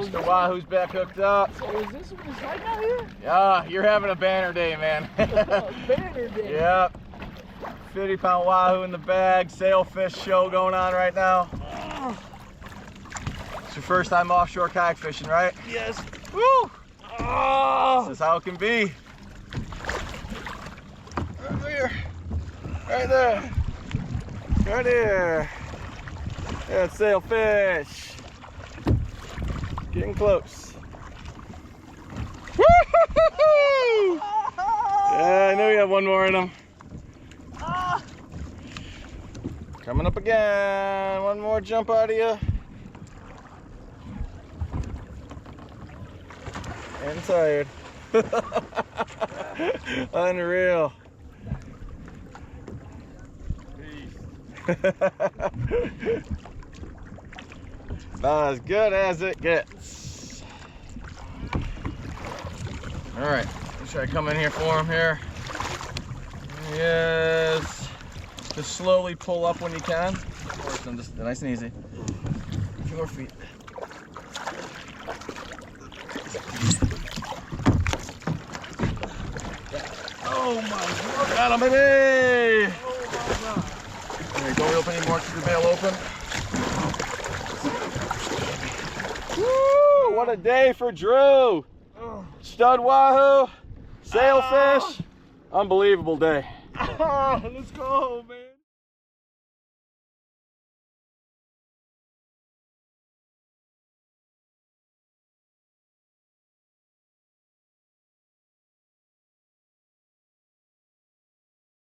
Mr. Wahoo's back hooked up. So is this what it's like out here? Yeah, you're having a banner day, man. Banner day. Yep. 50-pound Wahoo in the bag. Sailfish show going on right now. It's your first time offshore kayak fishing, right? Yes. Woo! Oh. This is how it can be. Right there. Right there. Right there. That's sailfish. Getting close. Woo-hoo-hoo-hoo! Yeah, I knew you had one more in them. Coming up again. One more jump out of you. And tired. Unreal. About as good as it gets. All right, let's try to come in here for him here. Yes. Just slowly pull up when you can. Of course, and just nice and easy. 4 feet. Oh my God! Got him, baby! Oh my God. Hey, don't open anymore. Keep the bail open. Woo! What a day for Drew! Stud Wahoo, sailfish, unbelievable day. Let's go, man.